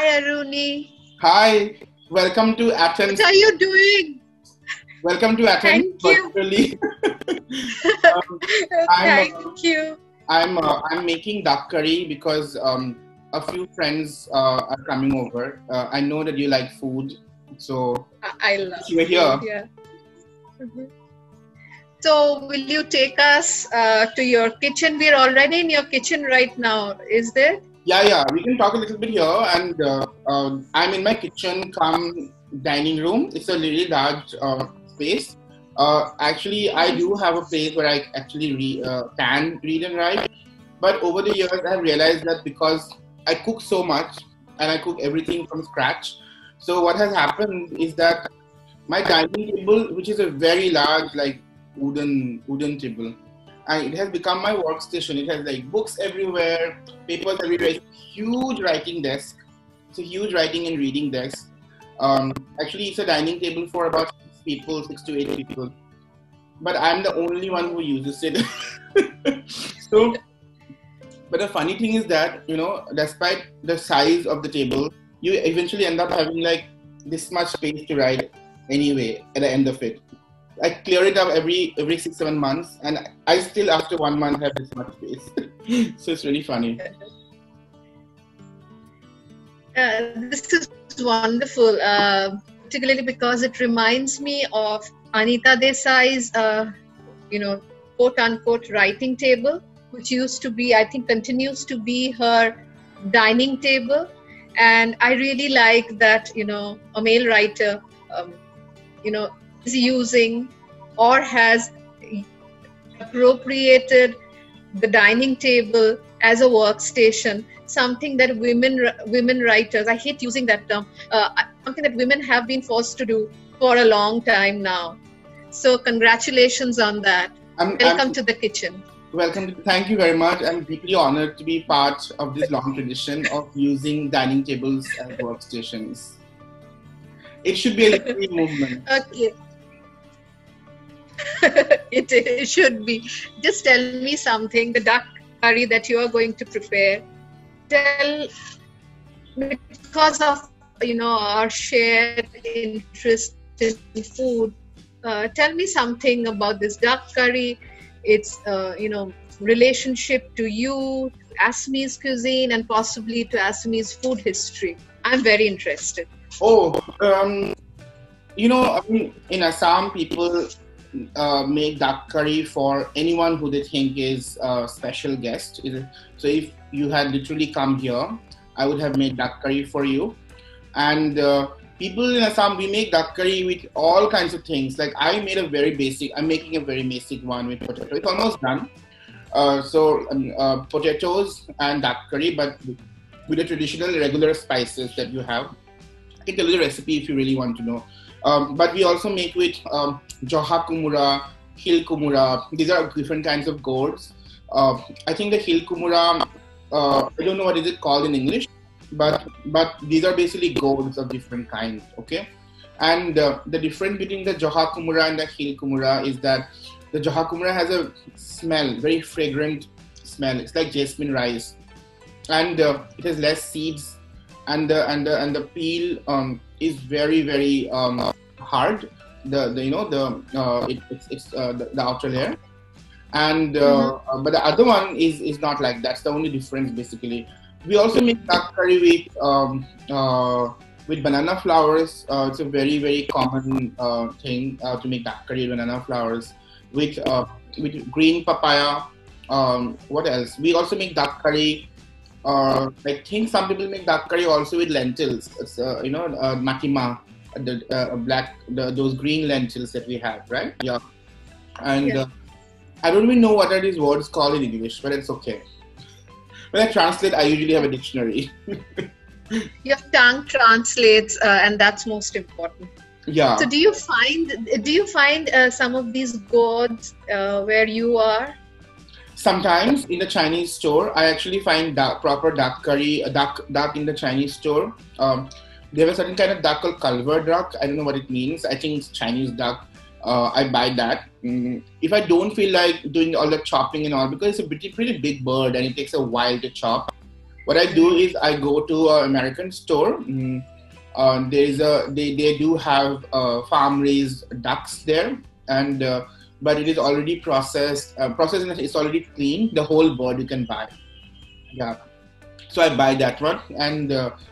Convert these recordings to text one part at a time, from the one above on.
Hi, Aruni. Hi, welcome to Athens. What are you doing? Welcome to Athens. Thank you. Thank you. I'm making duck curry because a few friends are coming over. I know that you like food, so I love you're here. Yeah. So, will you take us to your kitchen? We're already in your kitchen right now, is there? Yeah. We can talk a little bit here, and I'm in my kitchen, come dining room. It's a really large space. Actually, I do have a place where I actually can read and write. But over the years, I have realized that because I cook so much and I cook everything from scratch, so what has happened is that my dining table, which is a very large, like wooden table, and it has become my workstation. It has like books everywhere, papers everywhere. It's a huge writing desk. It's a huge writing and reading desk. Actually, it's a dining table for about 6 to 8 people. But I'm the only one who uses it. But the funny thing is that, despite the size of the table, you eventually end up having like this much space to write anyway at the end of it. I clear it up every 6-7 months, and I still after 1 month have this much space. So it's really funny. This is wonderful, particularly because it reminds me of Anita Desai's, quote unquote writing table, which used to be, I think, continues to be her dining table. And I really like that, a male writer, is using or has appropriated the dining table as a workstation, something that women writers, I hate using that term, something that women have been forced to do for a long time now. So congratulations on that. Welcome to the kitchen. Welcome. Thank you very much. I'm deeply honored to be part of this long tradition of using dining tables as workstations. It should be a literary movement. Okay. It should be. Just tell me something, the duck curry that you are going to prepare. Because of our shared interest in food, tell me something about this duck curry, its relationship to you, to Assamese cuisine, and possibly to Assamese food history. I'm very interested. In Assam, people make duck curry for anyone who they think is a special guest. So if you had literally come here, I would have made duck curry for you. And people in Assam, we make duck curry with all kinds of things. Like I'm making a very basic one with potato. It's almost done. Potatoes and duck curry, but with the traditional regular spices that you have. I can tell you the recipe if you really want to know. But we also make with Joha Kumura, Hill Kumura. These are different kinds of gourds. I think the Hill Kumura, I don't know what is it called in English, but these are basically gourds of different kinds, okay? And the difference between the Joha Kumura and the Hill Kumura is that the Joha Kumura has a smell, very fragrant smell. It's like jasmine rice, and it has less seeds, and the peel is very, very hard. The outer layer, and but the other one is not like that. That's the only difference basically. We also make duck curry with banana flowers. It's a very, very common thing to make duck curry with banana flowers with green papaya. What else? We also make duck curry. I think some people make duck curry also with lentils. It's matima, those green lentils that we have, right? Yeah. And I don't even know what are these words called in English, but it's okay. When I translate, I usually have a dictionary. Your tongue translates, and that's most important. Yeah. So, do you find some of these gourds where you are? Sometimes in the Chinese store, I actually find proper duck curry, duck in the Chinese store. They have a certain kind of duck called culver duck. I don't know what it means. I think it's Chinese duck. I buy that. If I don't feel like doing all the chopping and all, because it's a pretty big bird and it takes a while to chop, What I do is I go to an American store. They do have farm raised ducks there, and but it is already processed. Processed, and it's already clean. The whole bird you can buy. Yeah. So I buy that one, and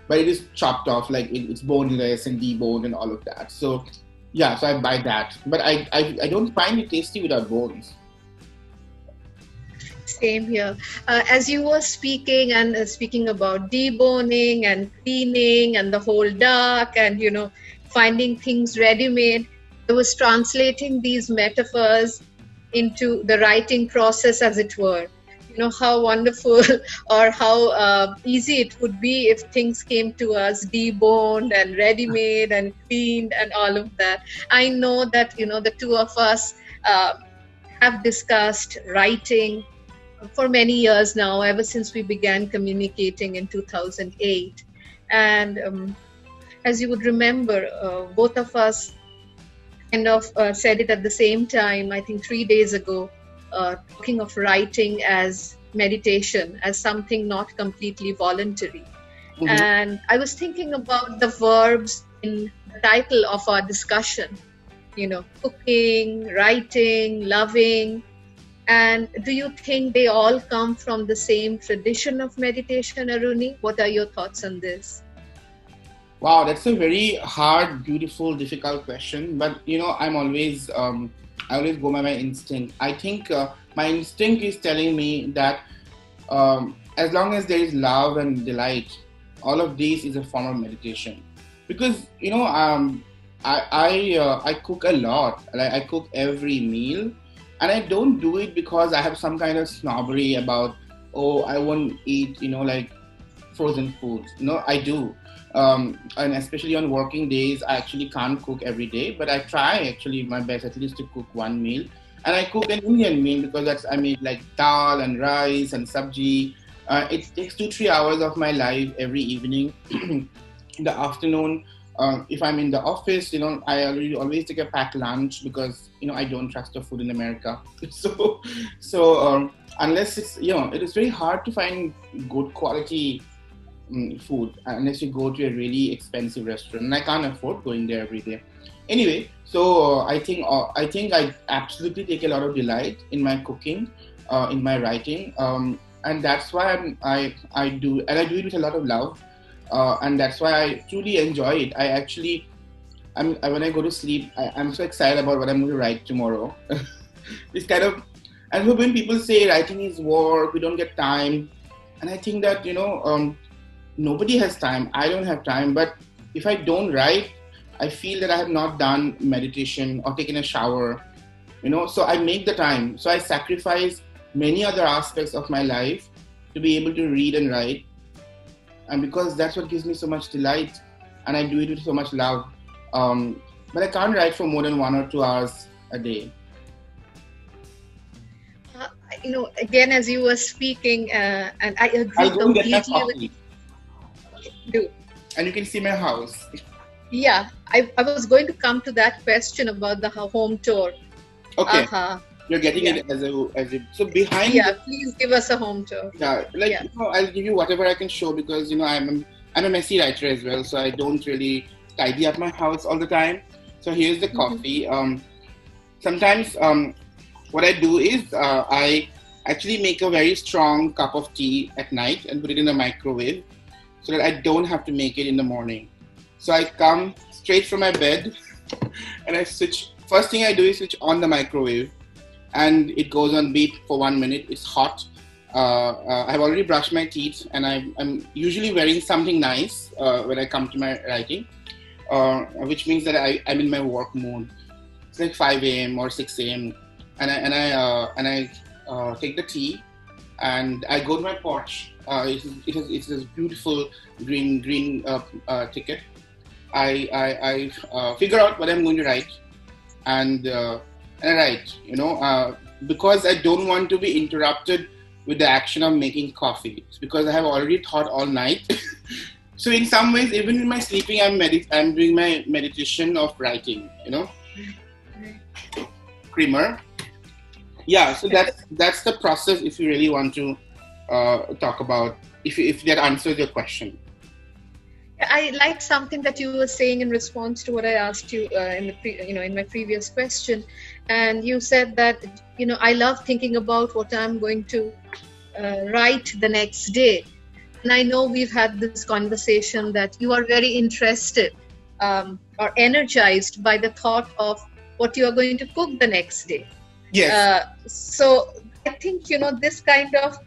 but it is chopped off, like it's boneless and deboned and all of that. So yeah, so I buy that, but I don't find it tasty without bones. Same here. As you were speaking and speaking about deboning and cleaning and the whole duck and, finding things ready-made, I was translating these metaphors into the writing process, as it were. How wonderful or how easy it would be if things came to us deboned and ready-made and cleaned and all of that. I know that, the two of us have discussed writing for many years now, ever since we began communicating in 2008. And as you would remember, both of us kind of said it at the same time, I think 3 days ago, talking of writing as meditation, as something not completely voluntary. Mm-hmm. And I was thinking about the verbs in the title of our discussion, cooking, writing, loving. And do you think they all come from the same tradition of meditation, Aruni? What are your thoughts on this? Wow, that's a very hard, beautiful, difficult question. But I always go by my instinct. I think my instinct is telling me that as long as there is love and delight, all of this is a form of meditation. Because I cook a lot. I cook every meal. And I don't do it because I have some kind of snobbery about, I won't eat, like frozen foods. I do. And especially on working days, I actually can't cook every day, but I try actually my best at least to cook one meal. And I cook an Indian meal because I made like dal and rice and sabji. It takes 2-3 hours of my life every evening. In the afternoon, if I'm in the office, I always take a packed lunch because, I don't trust the food in America. So unless it's, it is very hard to find good quality food unless you go to a really expensive restaurant. And I can't afford going there every day. Anyway, so I think I absolutely take a lot of delight in my cooking, in my writing. And that's why I do it with a lot of love. And that's why I truly enjoy it. When I go to sleep, I'm so excited about what I'm going to write tomorrow. This kind of, and when people say writing is work, we don't get time, and I think that nobody has time. I don't have time, but if I don't write, I feel that I have not done meditation or taken a shower. So I make the time. So I sacrifice many other aspects of my life to be able to read and write. And because that's what gives me so much delight, and I do it with so much love. But I can't write for more than 1 or 2 hours a day. Again, as you were speaking, and I agree completely with you. Do. And you can see my house. Yeah, I was going to come to that question about the home tour. Okay. You're getting it as a so behind. Yeah, please give us a home tour. Yeah, I'll give you whatever I can show because I'm a messy writer as well, so I don't really tidy up my house all the time. So here's the coffee. Sometimes what I do is I actually make a very strong cup of tea at night and put it in the microwave so that I don't have to make it in the morning. So I come straight from my bed and first thing I do is switch on the microwave. And it goes on beep for 1 minute. It's hot. I've already brushed my teeth, and I'm usually wearing something nice when I come to my writing, which means that I'm in my work mode. It's like 5 a.m. or 6 a.m. and I take the tea, and I go to my porch. It's this beautiful green ticket. I figure out what I'm going to write, and I write, because I don't want to be interrupted with the action of making coffee. It's because I have already thought all night. So in some ways, even in my sleeping, I'm doing my meditation of writing, Creamer. Yeah, so that's the process if you really want to talk about if that answers your question. I like something that you were saying in response to what I asked you in my previous question, and you said that I love thinking about what I'm going to write the next day, and I know we've had this conversation that you are very interested or energized by the thought of what you are going to cook the next day. Yes. So I think this kind of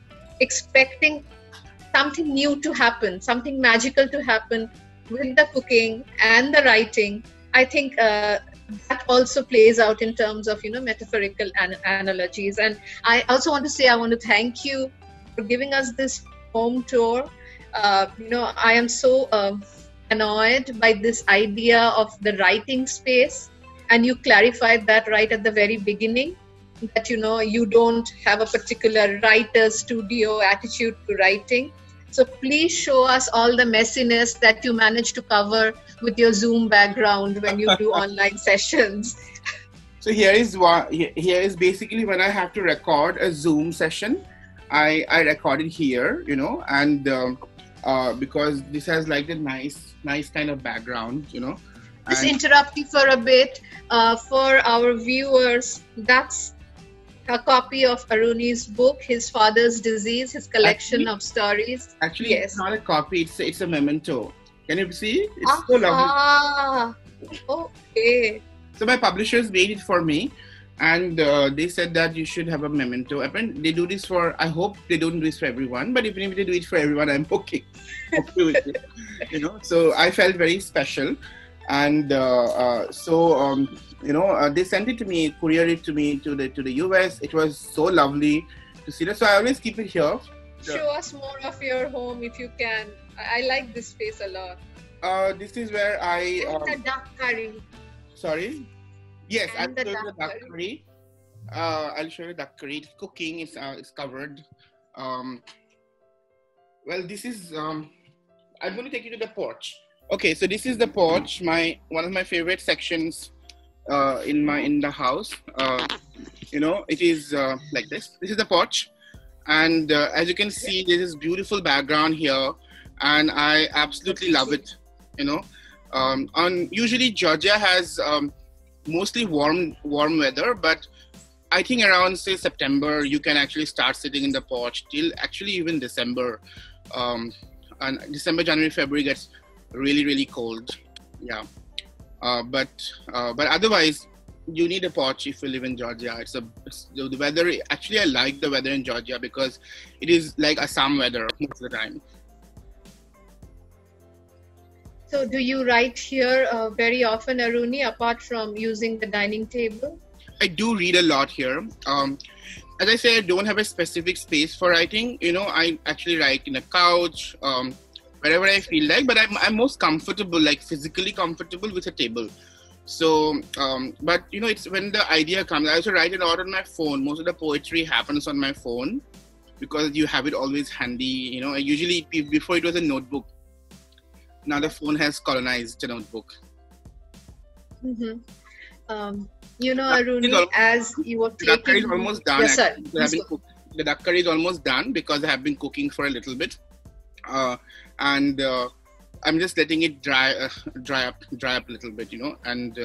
expecting something new to happen, something magical to happen with the cooking and the writing, I think that also plays out in terms of metaphorical analogies. And I also want to say I want to thank you for giving us this home tour. I am so annoyed by this idea of the writing space, and you clarified that right at the very beginning, that you don't have a particular writer studio attitude to writing. So please show us all the messiness that you manage to cover with your Zoom background when you do online sessions. So here is basically when I have to record a Zoom session, I record it here, and because this has like a nice kind of background, Just interrupt you for a bit. For our viewers, that's a copy of Aruni's book, His Father's Disease, his collection of stories. Actually, yes. It's not a copy, it's a memento. Can you see? It's so lovely. Okay. So my publishers made it for me, and they said that you should have a memento. Apparently, they do this I hope they don't do this for everyone, but even if they do it for everyone, I'm okay. With it. So I felt very special. And they sent it to me, couriered it to me to the US. It was so lovely to see that. So I always keep it here. Show us more of your home if you can. I like this space a lot. This is where I. The duck curry. Sorry. Yes, I'll show you the duck curry. I'll show you the duck curry. Cooking is covered. Well, this is. I'm going to take you to the porch. Okay, so this is the porch, one of my favorite sections in the house. It is like this. This is the porch, and as you can see, there's this beautiful background here, and I absolutely love it. Usually Georgia has mostly warm weather, but I think around say September you can actually start sitting in the porch till actually even December, and December, January, February gets really, really cold. Yeah. But otherwise you need a porch if you live in Georgia. The weather, actually I like the weather in Georgia because it is like Assam weather most of the time. So do you write here very often, Aruni, apart from using the dining table? I do read a lot here. As I say, I don't have a specific space for writing. I actually write in a couch, wherever I feel like, but I'm most comfortable, like physically comfortable with a table. So, but it's when the idea comes. I also write a lot on my phone. Most of the poetry happens on my phone because you have it always handy. Usually before it was a notebook. Now the phone has colonized the notebook. Mm-hmm. Aruni, as you were taking... The duck curry is almost done. Yes, sir. The duck curry is almost done because I have been cooking for a little bit. And I'm just letting it dry up a little bit, and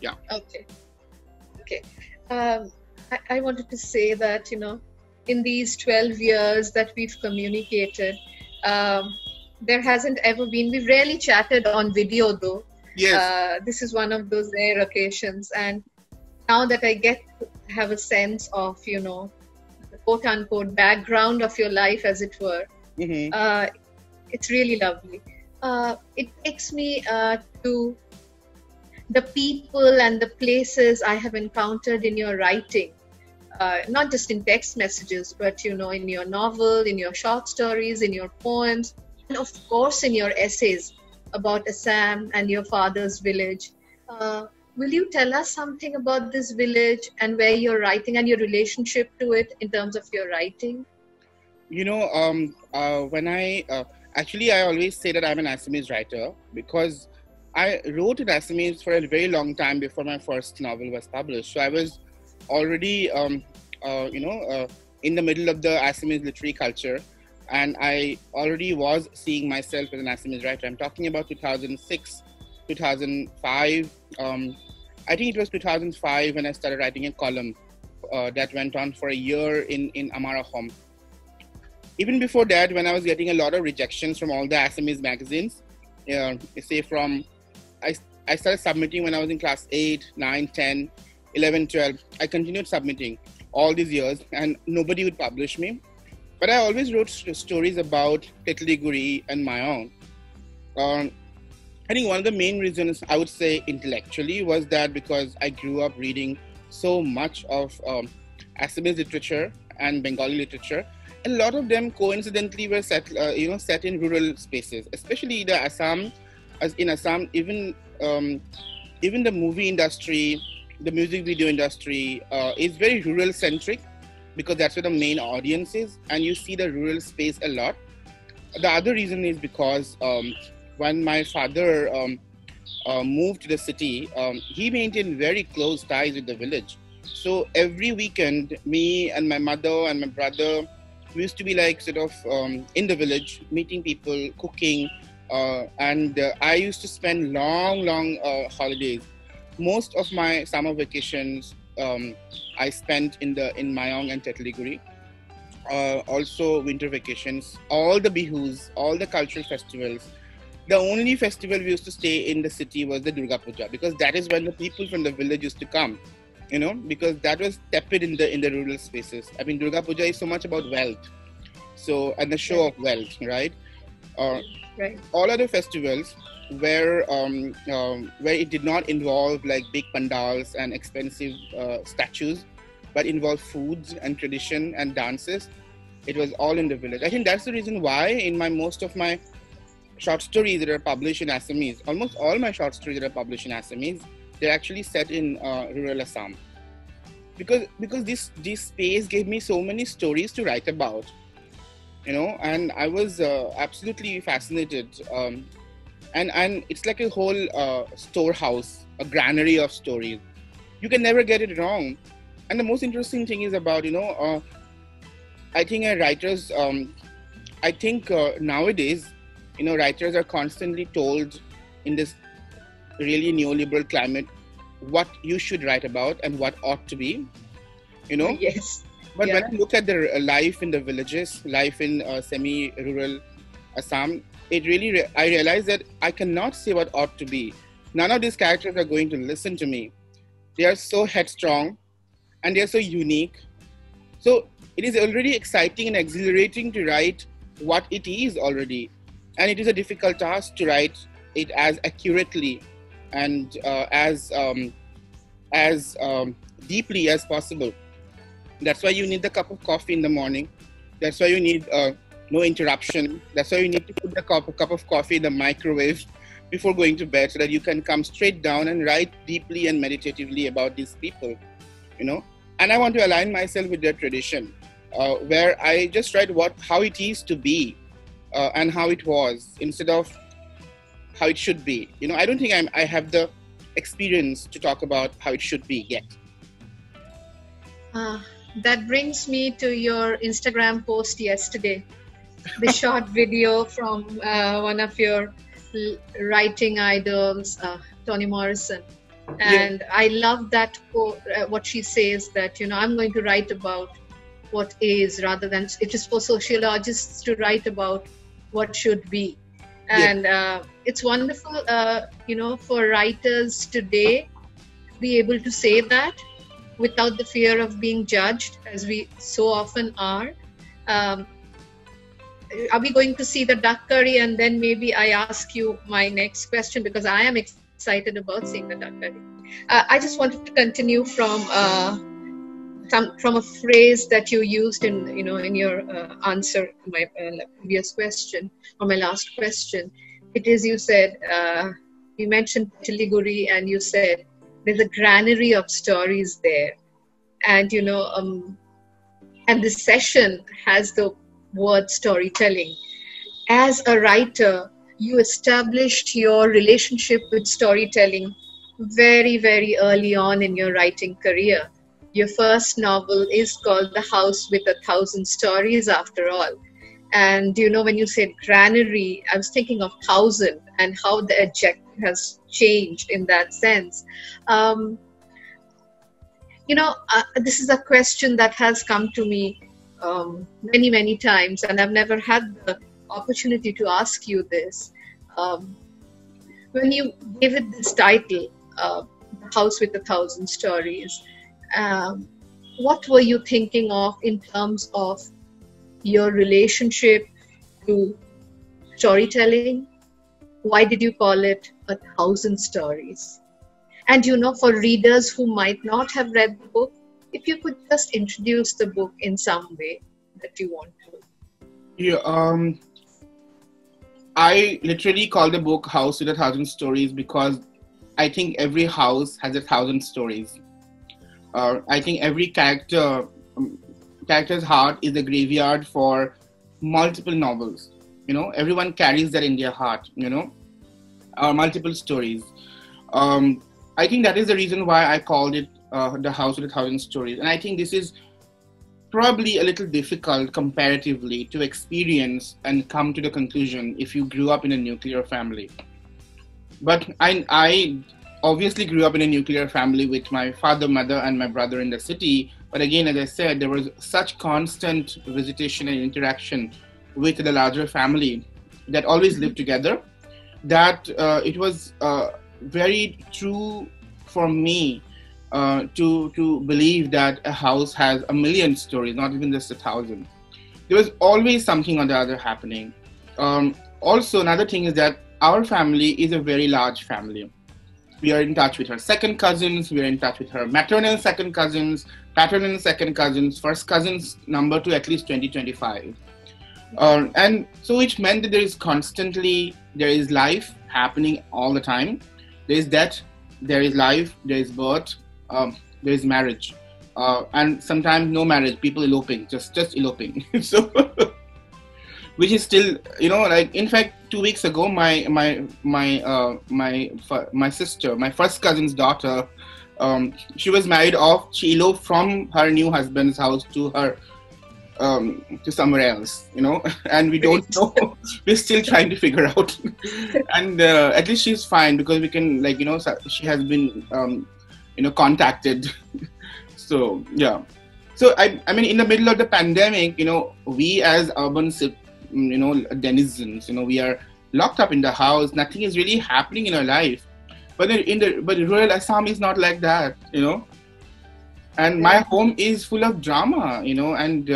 yeah. Okay. I wanted to say that, in these 12 years that we've communicated, there hasn't ever been, we've rarely chatted on video though. Yes. This is one of those rare occasions, and now that I get to have a sense of, the quote unquote background of your life, as it were, mm-hmm. It's really lovely. It takes me to the people and the places I have encountered in your writing, not just in text messages, but in your novel, in your short stories, in your poems, and of course in your essays about Assam and your father's village. Will you tell us something about this village and where you're writing and your relationship to it in terms of your writing? When I always say that I'm an Assamese writer because I wrote in Assamese for a very long time before my first novel was published. So I was already, in the middle of the Assamese literary culture. and I already was seeing myself as an Assamese writer. I'm talking about 2006, 2005. I think it was 2005 when I started writing a column that went on for a year in Amara Home. Even before that, when I was getting a lot of rejections from all the Assamese magazines, say from, I started submitting when I was in class 8, 9, 10, 11, 12. I continued submitting all these years and nobody would publish me. But I always wrote stories about Tetlaguri and my own. I think one of the main reasons, I would say intellectually, was that because I grew up reading so much of Assamese literature and Bengali literature. A lot of them coincidentally were set in rural spaces, especially the Assam. As in Assam, even the movie industry, the music video industry is very rural centric, because that's where the main audience is, and you see the rural space a lot. The other reason is because when my father moved to the city, he maintained very close ties with the village. So every weekend, me and my mother and my brother, we used to be like sort of in the village, meeting people, cooking, and I used to spend long holidays. Most of my summer vacations I spent in Mayong and Tetlaguri. Also winter vacations, all the bihus, all the cultural festivals. The only festival we used to stay in the city was the Durga Puja, because that is when the people from the village used to come, because that was tepid in the rural spaces. I mean, Durga Puja is so much about wealth, and the show of wealth, right? Right. All other festivals where it did not involve like big pandals and expensive statues, but involved foods and tradition and dances, it was all in the village. I think that's the reason why in most of my short stories that are published in Assamese, almost all my short stories that are published in Assamese, they're actually set in rural Assam. Because this space gave me so many stories to write about, and I was absolutely fascinated. And it's like a whole storehouse, a granary of stories. You can never get it wrong. And the most interesting thing is about, I think writers, nowadays, writers are constantly told in this really neoliberal climate what you should write about and what ought to be, Yes. But Yeah. when I look at the life in the villages, life in semi-rural Assam, I realize that I cannot say what ought to be. None of these characters are going to listen to me. They are so headstrong and they are so unique. So it is already exciting and exhilarating to write what it is already. And it is a difficult task to write it as accurately and as deeply as possible. That's why you need the cup of coffee in the morning. That's why you need no interruption. That's why you need to put the cup of coffee in the microwave before going to bed, so that you can come straight down and write deeply and meditatively about these people, And I want to align myself with their tradition, where I just write how it is to be and how it was, instead of how it should be. I don't think I have the experience to talk about how it should be yet. That brings me to your Instagram post yesterday, the short video from one of your writing idols, Toni Morrison. And yeah. I love that quote, what she says, that, I'm going to write about what is, rather than it is for sociologists to write about what should be. And it's wonderful, for writers today to be able to say that without the fear of being judged, as we so often are. Are we going to see the duck curry? And then maybe I ask you my next question, because I am excited about seeing the duck curry. I just wanted to continue from a phrase that you used in your answer to my previous question, or my last question. It is, you said, you mentioned Tetlaguri, and you said there's a granary of stories there, and and this session has the word storytelling. As a writer, you established your relationship with storytelling very, very early on in your writing career. Your first novel is called The House with 1,000 Stories, after all. And when you said granary, I was thinking of thousand and how the adjective has changed in that sense. This is a question that has come to me many, many times, and I've never had the opportunity to ask you this. When you gave it this title, The House with a Thousand Stories, what were you thinking of in terms of your relationship to storytelling? Why did you call it A Thousand Stories? And for readers who might not have read the book, if you could just introduce the book in some way that you want to. Yeah, I literally call the book House with a Thousand Stories because I think every house has a thousand stories. I think every character's heart is a graveyard for multiple novels. Everyone carries that in their heart, multiple stories. I think that is the reason why I called it The House with a Thousand Stories. And I think this is probably a little difficult comparatively to experience and come to the conclusion if you grew up in a nuclear family. But I obviously grew up in a nuclear family with my father, mother, and my brother in the city. But again, as I said, there was such constant visitation and interaction with the larger family that always lived together that it was very true for me to believe that a house has a million stories, not even just 1,000. There was always something or the other happening. Also, another thing is that our family is a very large family. We are in touch with her second cousins, we are in touch with her maternal second cousins, paternal second cousins, first cousins number to at least 20-25. And so which meant that there is life happening all the time. There is death, there is life, there is birth, there is marriage, and sometimes no marriage, people eloping, just eloping. So, which is still, like, in fact, 2 weeks ago, my sister, my first cousin's daughter, she was married off. She eloped from her new husband's house to her to somewhere else, and we don't know. We're still trying to figure out. And at least she's fine because we can, she has been, contacted. So, yeah. So, I mean, in the middle of the pandemic, we as urban, denizens, we are locked up in the house. Nothing is really happening in our life. But rural Assam is not like that, And my home is full of drama, and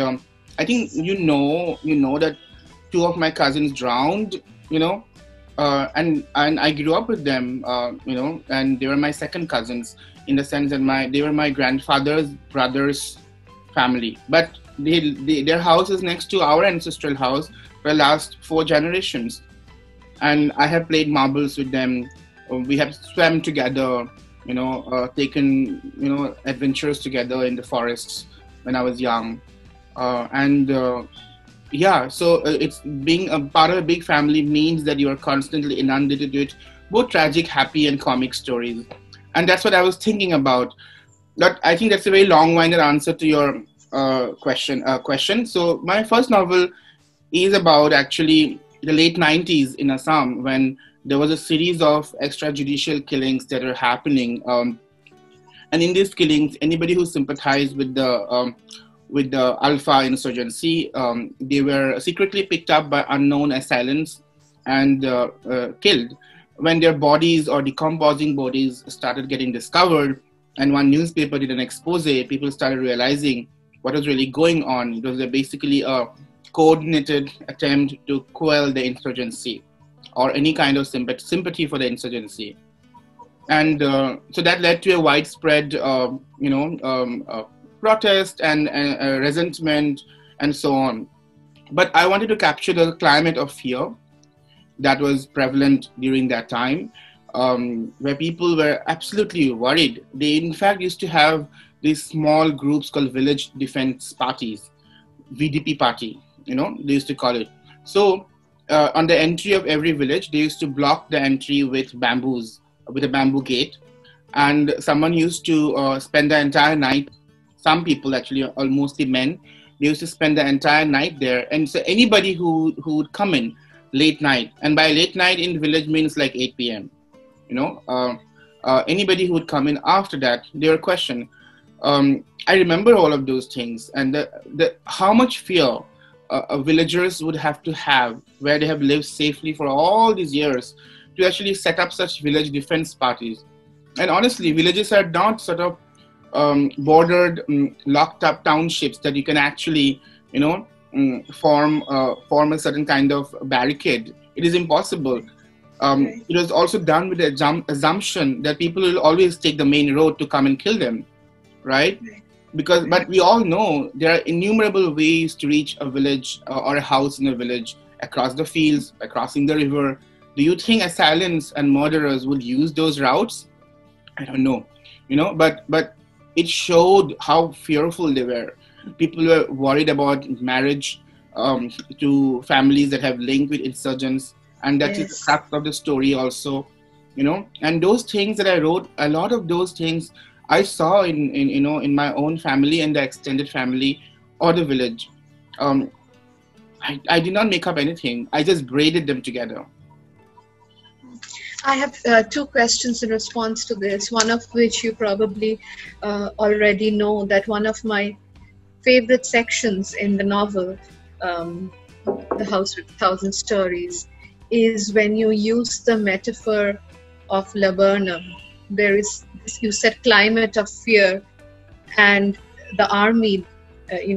I think that 2 of my cousins drowned, and I grew up with them, and they were my second cousins in the sense that they were my grandfather's brother's family. But their house is next to our ancestral house for the last 4 generations, and I have played marbles with them. We have swam together, taken adventures together in the forests when I was young. So it's being a part of a big family means that you are constantly inundated with both tragic, happy, and comic stories. And that's what I was thinking about. But I think that's a very long-winded answer to your question. So my first novel is about actually the late 90s in Assam, when there was a series of extrajudicial killings that are happening. And in these killings, anybody who sympathized with the Alpha insurgency, they were secretly picked up by unknown assailants and killed. When their bodies or decomposing bodies started getting discovered, and one newspaper did an expose, people started realizing what was really going on. It was basically a coordinated attempt to quell the insurgency or any kind of sympathy for the insurgency. And so that led to a widespread, protest and resentment and so on. But I wanted to capture the climate of fear that was prevalent during that time, where people were absolutely worried. They in fact used to have these small groups called village defense parties, VDP party, they used to call it. So on the entry of every village, they used to block the entry with a bamboo gate. And someone used to spend the entire night, some people actually, mostly men, They used to spend the entire night there. And so anybody who would come in late night, and by late night in the village means like 8 p.m., anybody who would come in after that, they were questioned. I remember all of those things, and the how much fear villagers would have to have, where they have lived safely for all these years, to actually set up such village defense parties. And honestly, villages are not sort of bordered, locked up townships that you can actually, form a certain kind of barricade. It is impossible. It was also done with the assumption that people will always take the main road to come and kill them, right? But we all know there are innumerable ways to reach a village or a house in a village, across the fields, by crossing the river. Do you think assailants and murderers would use those routes? I don't know, but it showed how fearful they were. People were worried about marriage to families that have linked with insurgents, and that is the crux of the story also, and those things that I wrote, a lot of those things I saw in my own family and the extended family or the village. I did not make up anything. I just braided them together. I have two questions in response to this, one of which you probably already know, that one of my favorite sections in the novel, The House with 1,000 Stories, is when you use the metaphor of laburnum. There is, you said, climate of fear, and the army,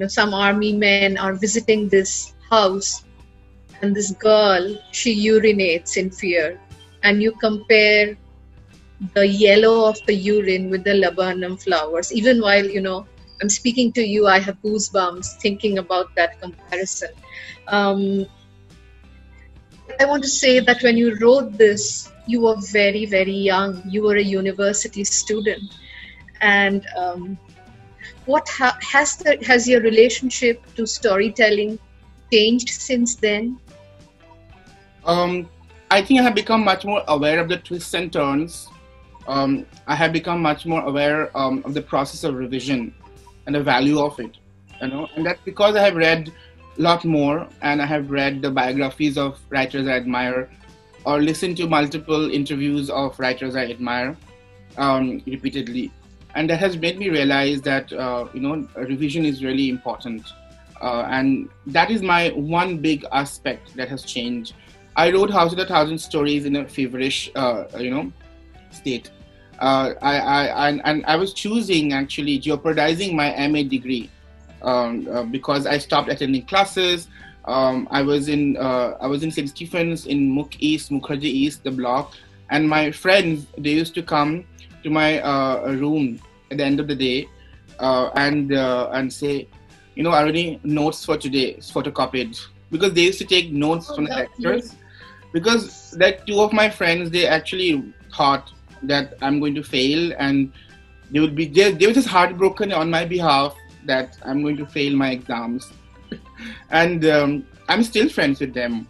some army men are visiting this house, and this girl, she urinates in fear. And you compare the yellow of the urine with the laburnum flowers. Even while, I'm speaking to you, I have goosebumps thinking about that comparison. I want to say that when you wrote this, you were very, very young. You were a university student. And what has your relationship to storytelling changed since then? I think I have become much more aware of the twists and turns. I have become much more aware of the process of revision and the value of it, and that's because I have read a lot more, and I have read the biographies of writers I admire, or listened to multiple interviews of writers I admire repeatedly, and that has made me realize that revision is really important, and that is my one big aspect that has changed. I wrote House of the 1,000 Stories in a feverish, state. I was choosing, actually jeopardizing my MA degree because I stopped attending classes. I was in St. Stephen's in Mukherjee East, the block, and my friends, they used to come to my room at the end of the day and say, Aruni, notes for today is photocopied, because they used to take notes from the lectures. Because that two of my friends, they actually thought that I'm going to fail, and they were just heartbroken on my behalf that I'm going to fail my exams. And I'm still friends with them,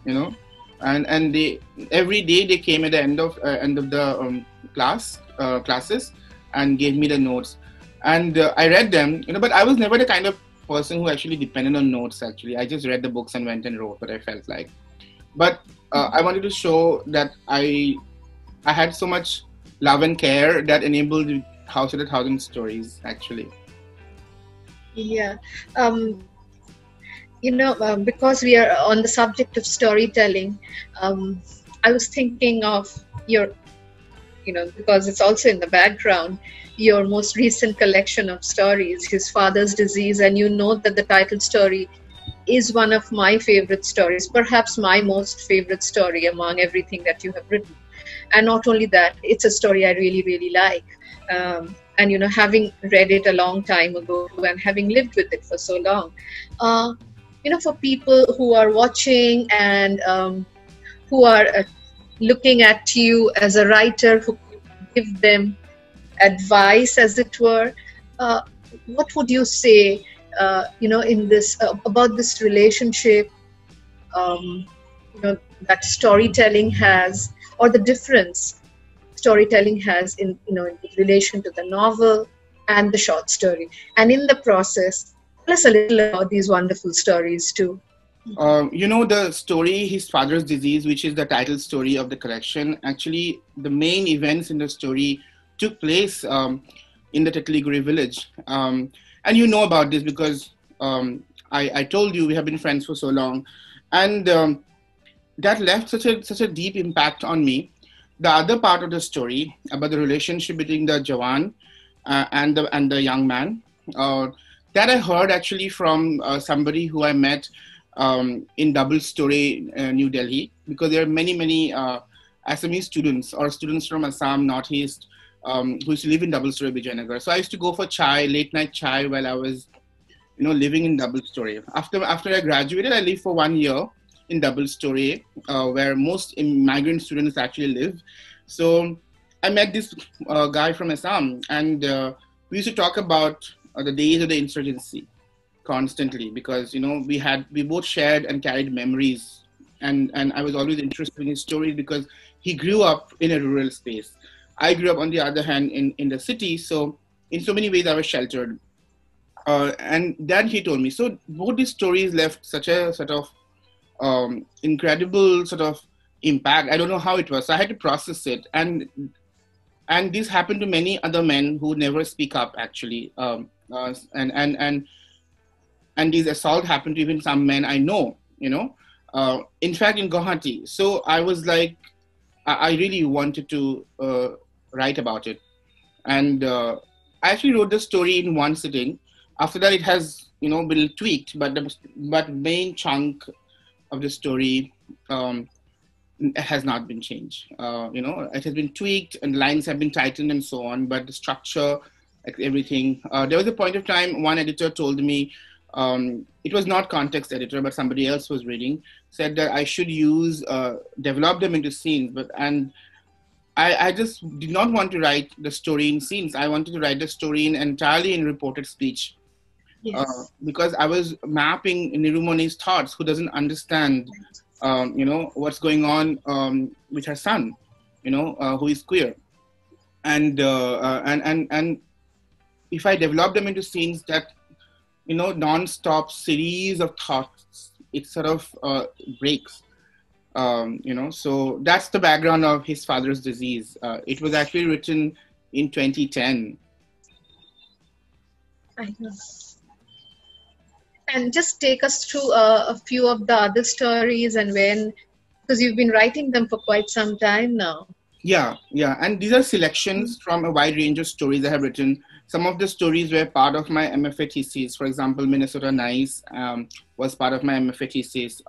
and they every day they came at the end of the classes and gave me the notes, and I read them, but I was never the kind of person who actually depended on notes. Actually, I just read the books and went and wrote what I felt like. But I wanted to show that I had so much love and care that enabled House of the 1,000 Stories, actually. Yeah. Because we are on the subject of storytelling, I was thinking of your, because it's also in the background, your most recent collection of stories, His Father's Disease, and that the title story is one of my favorite stories, perhaps my most favorite story among everything that you have written. And not only that, it's a story I really, really like. And, having read it a long time ago and having lived with it for so long, for people who are watching and who are looking at you as a writer who could give them advice, as it were, what would you say in this about this relationship that storytelling has, or the difference storytelling has in relation to the novel and the short story, and in the process, Tell us a little about these wonderful stories too. The story, His Father's Disease, which is the title story of the collection, actually, the main events in the story took place in the Tetiliguri village. And you know about this because I told you we have been friends for so long. And that left such a deep impact on me. The other part of the story about the relationship between the Jawan and the young man, that I heard actually from somebody who I met in Double Story, New Delhi, because there are many Assamese students or students from Assam, Northeast, who used to live in Double Story, Vijayanagar. So I used to go for chai, late night chai, while I was, living in Double Story. After I graduated, I lived for 1 year in Double Story, where most migrant students actually live. So I met this guy from Assam, and we used to talk about the days of the insurgency constantly, because we both shared and carried memories, and I was always interested in his stories because he grew up in a rural space. I grew up, on the other hand, in the city, so in so many ways I was sheltered. And then he told me, so both these stories left such a sort of incredible sort of impact. I don't know how it was, so I had to process it, and this happened to many other men who never speak up actually, and these assault happened to even some men I know, in fact, in Guwahati. So I was like, I really wanted to write about it. And I actually wrote the story in one sitting. After that, it has, been tweaked, but the main chunk of the story has not been changed. It has been tweaked and lines have been tightened and so on, but the structure, like everything. There was a point of time, one editor told me, it was not context editor, but somebody else was reading, said that I should develop them into scenes. And I just did not want to write the story in scenes. I wanted to write the story entirely in reported speech. Yes. Because I was mapping Nirumani's thoughts, who doesn't understand, what's going on with her son, who is queer. And if I develop them into scenes that, non-stop series of thoughts, it sort of breaks, so that's the background of His Father's Disease. It was actually written in 2010. I know. And just take us through a few of the other stories and because you've been writing them for quite some time now. Yeah. And these are selections from a wide range of stories I have written. Some of the stories were part of my MFA thesis. For example, Minnesota Nice was part of my MFA thesis.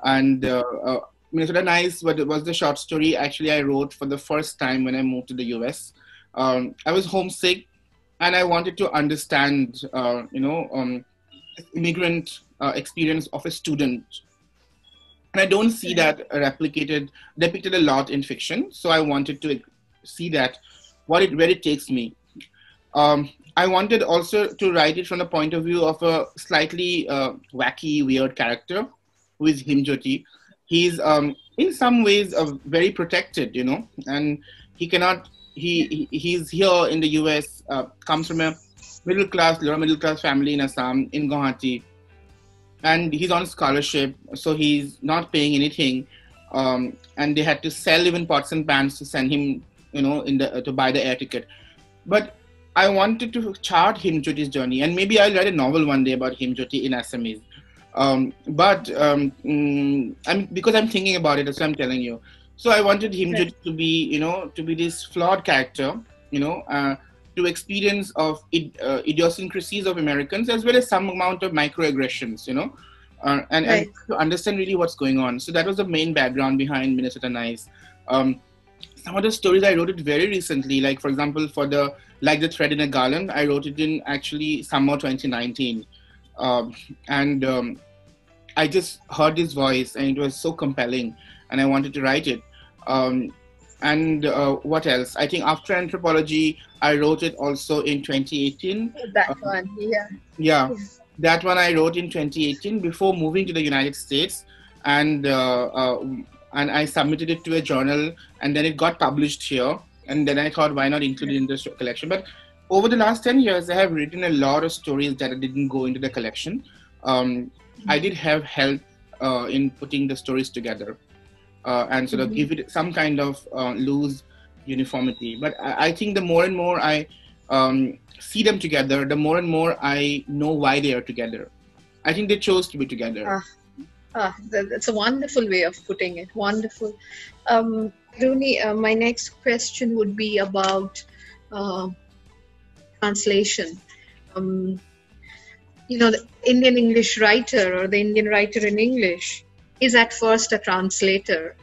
And Minnesota Nice was the short story actually I wrote for the first time when I moved to the US. I was homesick and I wanted to understand, immigrant experience of a student. And I don't see that depicted a lot in fiction. So I wanted to see that, where it takes me. I wanted also to write it from the point of view of a slightly wacky, weird character, who is Himjyoti. He's in some ways very protected, and he cannot. He's here in the US, comes from a lower middle class family in Assam, in Guwahati, and he's on scholarship, so he's not paying anything, and they had to sell even pots and pans to send him, to buy the air ticket. But I wanted to chart Himjyoti's journey, and maybe I'll write a novel one day about Himjyoti in Assamese. Because I'm thinking about it, that's what I'm telling you. So I wanted Himjyoti to be this flawed character, to experience of idiosyncrasies of Americans, as well as some amount of microaggressions, and to understand really what's going on. So that was the main background behind Minnesota Nice. Some of the stories I wrote it very recently, like for example, for the Thread in a Garland, I wrote it in actually summer 2019. I just heard his voice and it was so compelling and I wanted to write it. What else? I think After Anthropology, I wrote it also in 2018. That one, yeah. Yeah, that one I wrote in 2018 before moving to the United States, and I submitted it to a journal, and then it got published here. And then I thought, why not include it in the collection? But over the last 10 years, I have written a lot of stories that didn't go into the collection. I did have help in putting the stories together and sort of give it some kind of loose uniformity. But I think the more and more I see them together, the more and more I know why they are together. I think they chose to be together. That's a wonderful way of putting it. Wonderful. Aruni, my next question would be about translation. The Indian English writer or the Indian writer in English is at first a translator,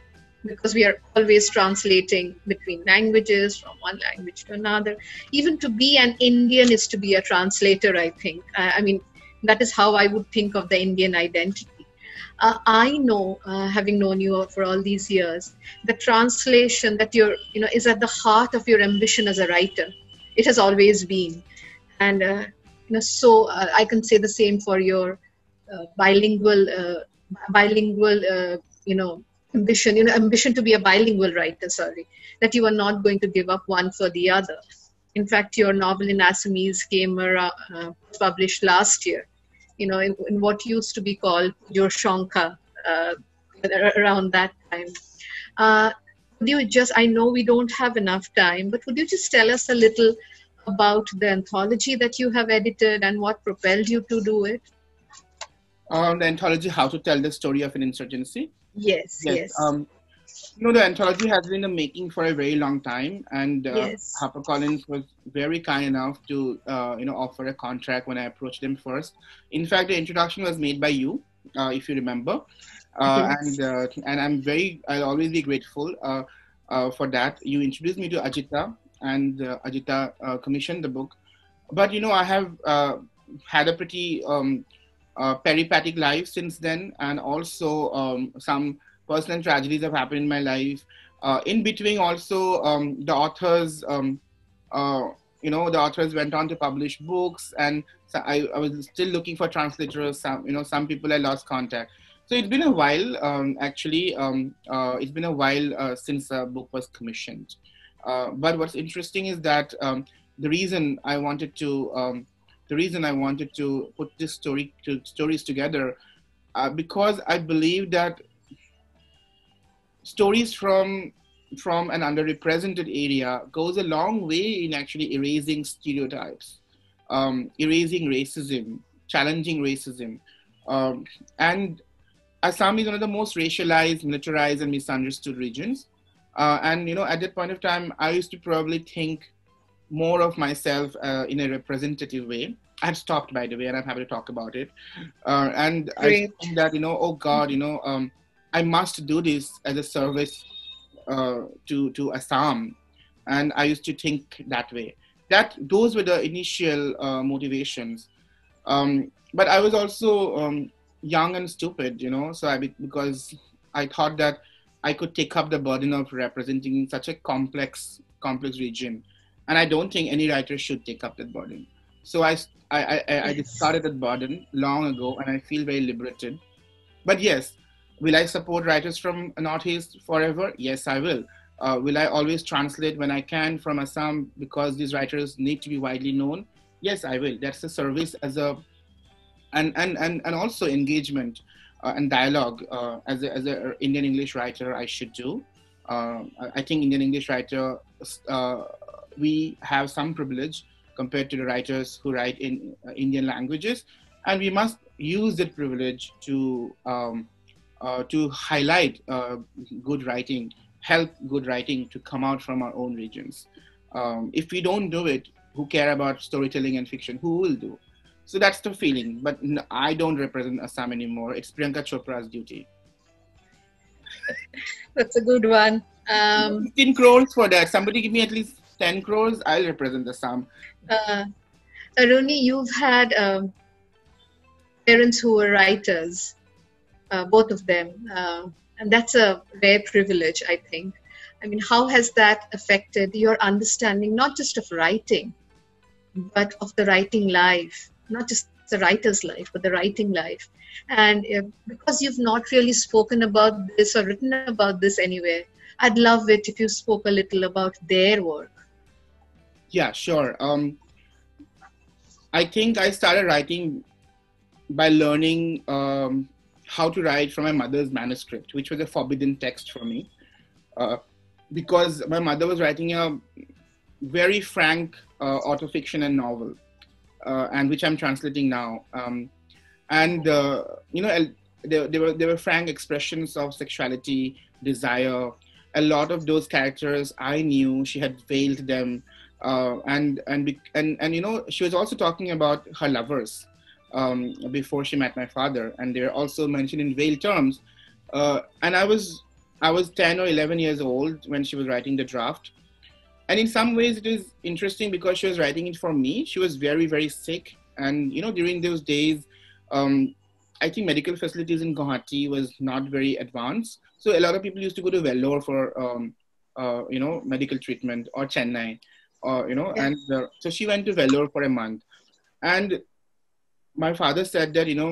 because we are always translating between languages, from one language to another. Even to be an Indian is to be a translator, I think. I mean, that is how I would think of the Indian identity. I know, having known you for all these years, the translation that is at the heart of your ambition as a writer. It has always been. And, so I can say the same for your bilingual, ambition to be a bilingual writer, that you are not going to give up one for the other. In fact, your novel in Assamese came published last year, in what used to be called your Shonka, around that time. I know we don't have enough time, but would you just tell us a little about the anthology that you have edited and what propelled you to do it? The anthology, How to Tell the Story of an Insurgency? Yes. The anthology has been in the making for a very long time, and HarperCollins was very kind enough to offer a contract when I approached them first. In fact, the introduction was made by you, if you remember, and I'll always be grateful for that. You introduced me to Ajita, and Ajita commissioned the book. But I have had a pretty peripatetic life since then, and also some personal tragedies have happened in my life. In between, also the authors, the authors went on to publish books, and so I was still looking for translators. Some people I lost contact. So it's been a while. It's been a while since a book was commissioned. But what's interesting is that the reason I wanted to put this stories together, because I believe that stories from an underrepresented area goes a long way in actually erasing stereotypes, erasing racism, challenging racism. And Assam is one of the most racialized, militarized, and misunderstood regions. And at that point of time, I used to probably think more of myself in a representative way. I've stopped, by the way, and I'm happy to talk about it. And I think that, oh God, I must do this as a service to Assam. And I used to think that way. Those were the initial motivations. But I was also young and stupid, because I thought that I could take up the burden of representing such a complex region. And I don't think any writer should take up that burden. So I discarded that burden long ago, and I feel very liberated. But yes, will I support writers from Northeast forever? Yes, I will. Will I always translate when I can from Assam because these writers need to be widely known? Yes, I will. That's a service and also engagement and dialogue as a Indian English writer I should do. I think Indian English writer, we have some privilege compared to the writers who write in Indian languages, and we must use that privilege to highlight good writing, help good writing to come out from our own regions. If we don't do it, who care about storytelling and fiction? Who will do? So that's the feeling. But I don't represent Assam anymore. It's Priyanka Chopra's duty. That's a good one. 15 crores for that. Somebody give me at least 10 crores. I'll represent Assam. Aruni, you've had parents who were writers, both of them. And that's a rare privilege, I think. I mean, how has that affected your understanding, not just of writing, but of the writing life? Not just the writer's life, but the writing life. And because you've not really spoken about this or written about this anywhere, I'd love it if you spoke a little about their work. Yeah, sure. I think I started writing by learning how to write from my mother's manuscript, which was a forbidden text for me, uh, because my mother was writing a very frank autofiction and novel, and which I'm translating now. And you know, there were frank expressions of sexuality, desire. A lot of those characters I knew. She had veiled them, and you know, she was also talking about her lovers before she met my father, and they're also mentioned in veiled terms. And I was 10 or 11 years old when she was writing the draft. And in some ways it is interesting because she was writing it for me. She was very, very sick, and you know, during those days, um, I think medical facilities in Guwahati was not very advanced, so a lot of people used to go to Vellore for you know, medical treatment, or Chennai, or you know. Yeah. And so she went to Vellore for a month. And my father said that, you know,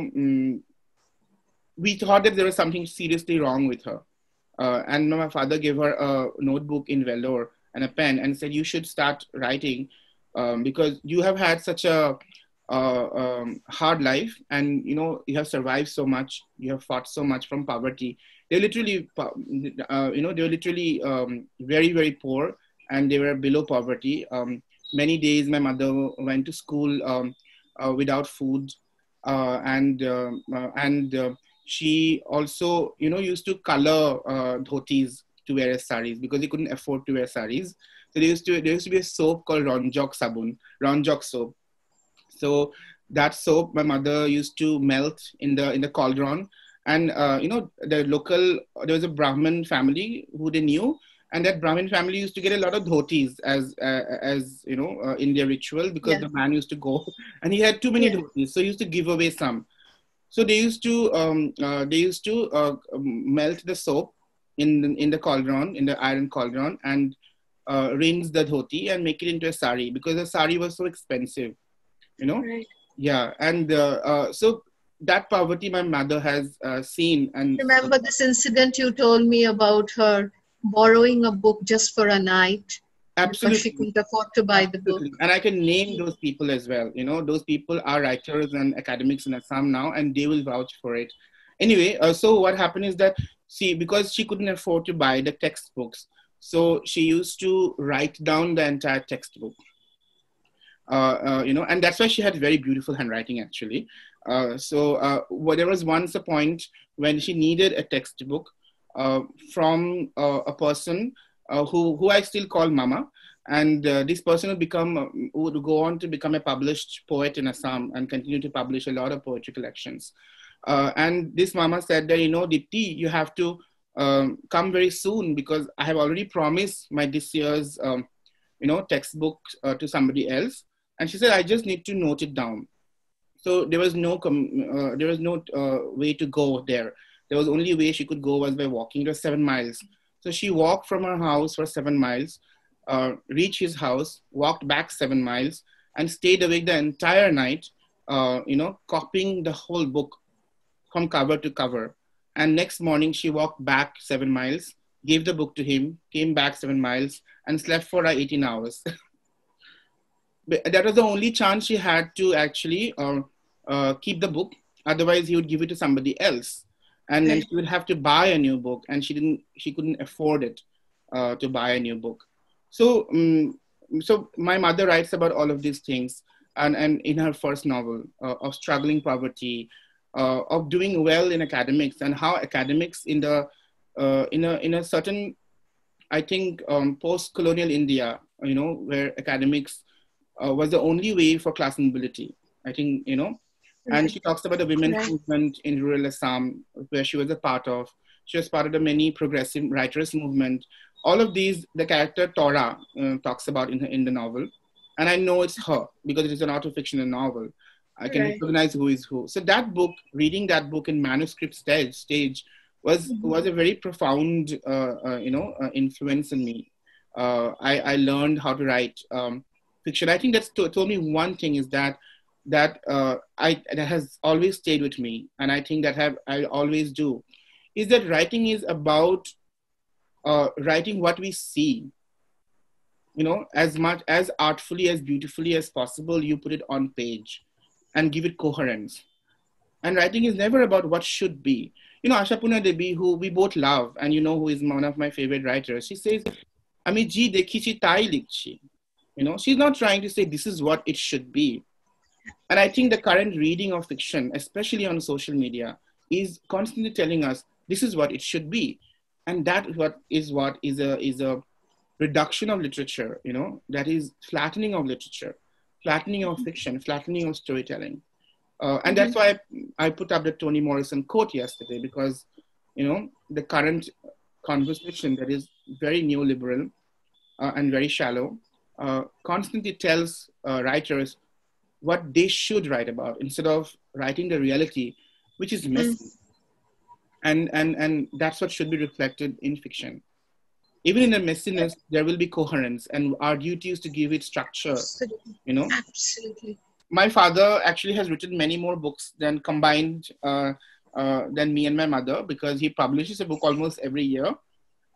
we thought that there was something seriously wrong with her. And my father gave her a notebook in Vellore and a pen and said, you should start writing, because you have had such a hard life, and you know, you have survived so much, you have fought so much from poverty. They literally, you know, they were literally very, very poor, and they were below poverty. Many days my mother went to school without food, and she also, you know, used to color dhotis to wear as saris because they couldn't afford to wear saris. So there used to be a soap called Ronjok soap. So that soap my mother used to melt in the cauldron, and you know, there was a Brahmin family who they knew, and that Brahmin family used to get a lot of dhotis as you know, in their ritual, because Yeah. the man used to go and he had too many Yeah. dhotis, so he used to give away some. So they used to melt the soap in the cauldron, in the iron cauldron, and rinse the dhoti and make it into a sari, because the sari was so expensive, you know. Right. Yeah. And so that poverty my mother has seen. And Remember this incident you told me about her borrowing a book just for a night because she absolutely, couldn't afford to buy the book. absolutely, and I can name those people as well. You know, those people are writers and academics in Assam now, and they will vouch for it. Anyway, so what happened is that, see, because she couldn't afford to buy the textbooks, so she used to write down the entire textbook. You know, and that's why she had very beautiful handwriting, actually. Well, there was once a point when she needed a textbook from a person who I still call Mama, and this person would go on to become a published poet in Assam and continue to publish a lot of poetry collections. And this Mama said that, you know, Dipti, you have to come very soon, because I have already promised my this year's you know, textbook to somebody else. And she said, I just need to note it down. So there was no way to go there. There was only way she could go was by walking. It was 7 miles. So she walked from her house for 7 miles, reached his house, walked back 7 miles, and stayed awake the entire night, you know, copying the whole book from cover to cover. And next morning she walked back 7 miles, gave the book to him, came back 7 miles, and slept for 18 hours. But that was the only chance she had to actually keep the book. Otherwise, he would give it to somebody else, and then Right. she would have to buy a new book, and she couldn't afford it to buy a new book. So, so my mother writes about all of these things, and in her first novel of struggling poverty, of doing well in academics, and how academics in the in a certain, I think, post-colonial India, you know, where academics was the only way for class mobility, I think, you know. And Right. she talks about the women's Right. movement in rural Assam, where she was a part of. She was part of the many progressive writers movement. All of these, the character Tora talks about in the novel. And I know it's her because it is an autofictional novel. I can Right. recognize who is who. So that book, reading that book in manuscript stage was a very profound, you know, influence in me. I learned how to write fiction. I think that's told me one thing is that has always stayed with me, and I think I always do, is that writing is about writing what we see. as much, as artfully, as beautifully as possible, you put it on page and give it coherence. And writing is never about what should be. Ashapuna Devi, who we both love, and who is one of my favorite writers, she says, Ami ji dekhichi tai likchi. She's not trying to say this is what it should be. And I think the current reading of fiction, especially on social media, is constantly telling us this is what it should be. And that is a reduction of literature, that is flattening of literature, flattening of fiction, flattening of storytelling. And that's why I put up the Toni Morrison quote yesterday, because, the current conversation that is very neoliberal and very shallow constantly tells writers what they should write about instead of writing the reality, which is messy. And that's what should be reflected in fiction. Even in the messiness, there will be coherence, and our duty is to give it structure. Absolutely. My father actually has written many more books than combined than me and my mother, because he publishes a book almost every year.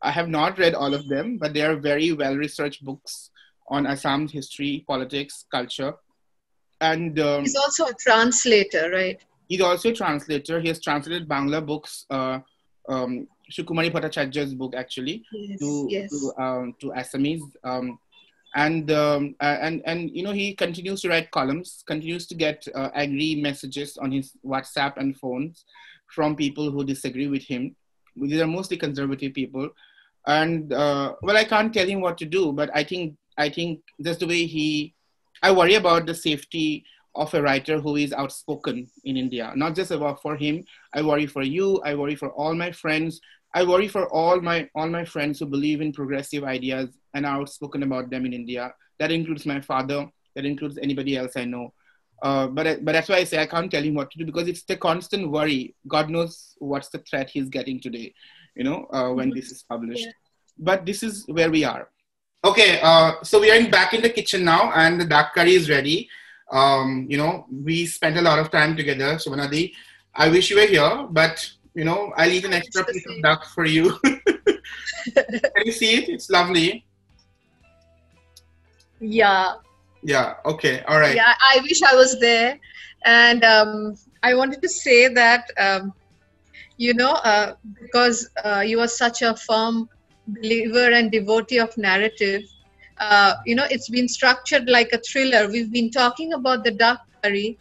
I have not read all of them, but they are very well-researched books on Assam's history, politics, culture. And he's also a translator, right? He's also a translator. He has translated Bangla books, Sukumari Bhattacharya's book actually, to Assamese. And he continues to write columns, continues to get angry messages on his WhatsApp and phones from people who disagree with him. These are mostly conservative people. And I can't tell him what to do, but I think that's the way I worry about the safety of a writer who is outspoken in India. Not just about for him. I worry for you. I worry for all my friends. I worry for all my friends who believe in progressive ideas and are outspoken about them in India. That includes my father. That includes anybody else I know. But that's why I say I can't tell him what to do, because it's the constant worry. God knows what's the threat he's getting today, when this is published. Yeah. But this is where we are. Okay, so we are back in the kitchen now, and the duck curry is ready. We spent a lot of time together, Sumana Di. I wish you were here, but I'll eat an extra piece of duck for you. Can you see it? It's lovely. Yeah. Yeah. Okay. All right. Yeah, I wish I was there, and I wanted to say that because you are such a firm believer and devotee of narrative. It's been structured like a thriller. We've been talking about the duck curry,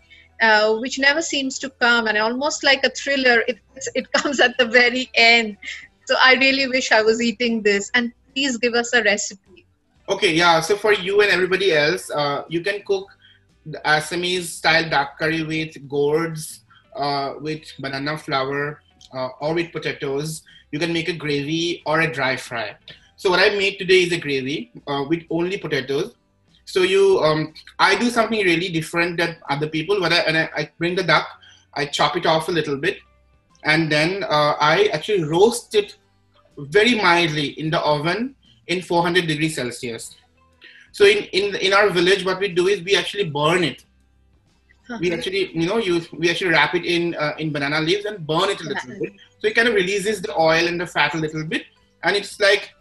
which never seems to come, and almost like a thriller, it comes at the very end. So I really wish I was eating this, and please give us a recipe. Okay, yeah. So for you and everybody else, you can cook the Assamese style duck curry with gourds, with banana flour, or with potatoes. You can make a gravy or a dry fry. So what I made today is a gravy with only potatoes. So I do something really different than other people. When I bring the duck, I chop it off a little bit, and then I actually roast it very mildly in the oven in 400 degrees Celsius. So in our village, what we do is we actually burn it. We actually, we actually wrap it in banana leaves and burn it a little bit. So it kind of releases the oil and the fat a little bit, and it's like,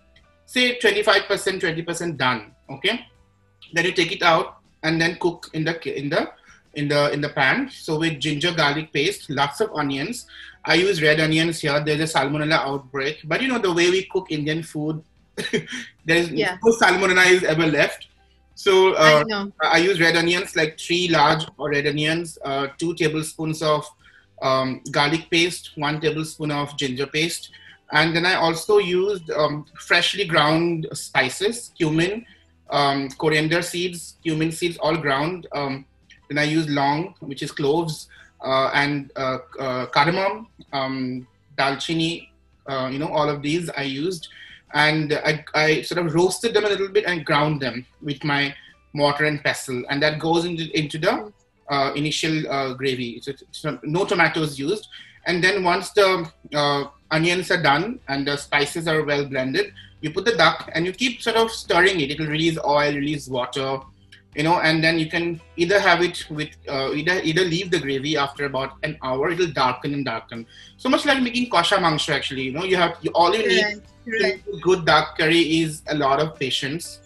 say 25%, 20% done. Okay, then you take it out and then cook in the pan. So with ginger garlic paste, lots of onions. I use red onions here. There's a salmonella outbreak, but the way we cook Indian food, there's no salmonella is ever left. So I use red onions, like 3 large red onions, 2 tablespoons of garlic paste, 1 tablespoon of ginger paste. And then I also used freshly ground spices, cumin, coriander seeds, cumin seeds, all ground. Then I used long, which is cloves, and cardamom, dalchini, all of these I used. And I sort of roasted them a little bit and ground them with my mortar and pestle. And that goes into the initial gravy. So no tomatoes used. And then once the onions are done and the spices are well blended, you put the duck and you keep sort of stirring it. It will release oil, release water, and then you can either have it with, either leave the gravy after about an hour. It will darken and darken. So much like making kosha mangsha actually, all you need to make good duck curry is a lot of patience.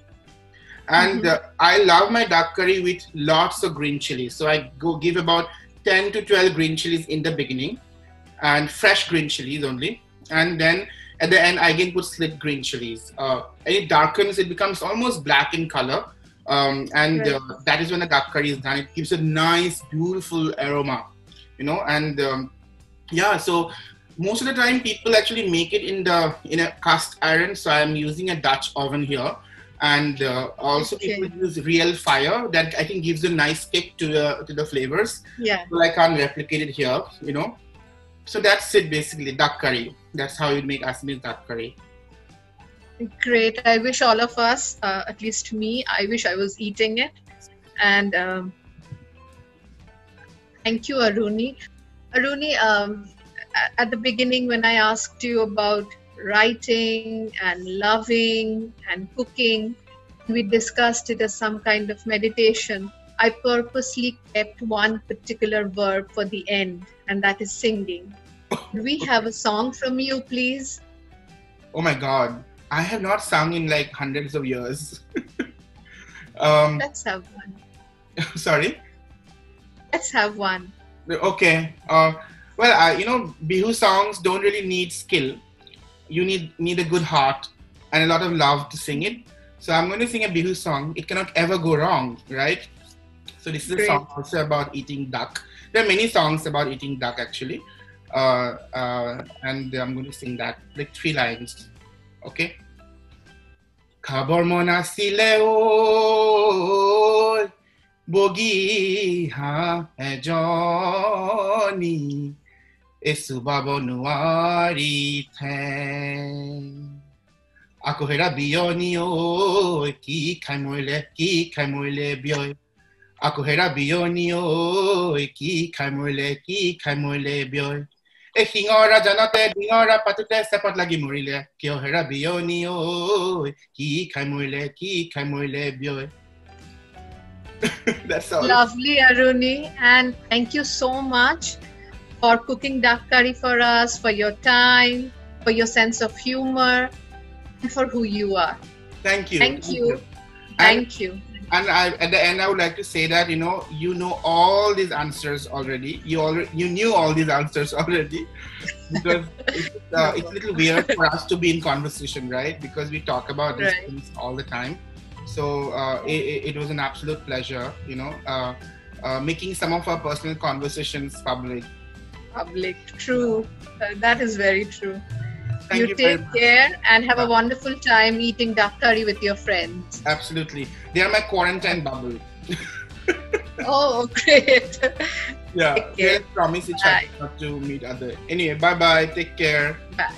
And I love my duck curry with lots of green chilies. So I give about 10 to 12 green chilies in the beginning, and fresh green chilies only. And then at the end, I again put slit green chilies. And it darkens, it becomes almost black in color. That is when the duck curry is done. It gives a nice, beautiful aroma, and so most of the time people actually make it in a cast iron. So I'm using a Dutch oven here. And also people use real fire that I think gives a nice kick to the flavors. Yeah. So I can't replicate it here, So that's it basically, duck curry. That's how you make Assamese duck curry. Great. I wish all of us, at least me, I wish I was eating it. And thank you, Aruni. Aruni, at the beginning when I asked you about writing and loving and cooking, we discussed it as some kind of meditation. I purposely kept one particular verb for the end, and that is singing. Do we have a song from you, please? Oh my God, I have not sung in like hundreds of years. Let's have one. Sorry? Let's have one. Okay. Bihu songs don't really need skill. You need a good heart and a lot of love to sing it. So I'm going to sing a Bihu song. It cannot ever go wrong, right? So this is a song also about eating duck. There are many songs about eating duck actually. And I'm going to sing that, like 3 lines. Okay? Khabor mona sile o bogi ha ejoni Esubabo nuari ten. Akohera bioni o ki kaimoile bioi. Akohera bioni o ki kaimoile bioi. E hingora janate hingora patute sepat lagi murile. Kiohera bioni o ki kaimoile bioi. That's all. Lovely, Aruni, and thank you so much for cooking duck curry for us, for your time, for your sense of humor, and for who you are. Thank you. Thank you. And at the end, I would like to say that, you know all these answers already. You knew all these answers already, because it's a little weird for us to be in conversation, right? Because we talk about these things all the time. So it was an absolute pleasure, making some of our personal conversations public. True. That is very true. Thank you take care and have a wonderful time eating duck curry with your friends. Absolutely. They are my quarantine bubble. Oh, great. Yeah. They promise each other not to meet other. Anyway, bye-bye. Take care. Bye.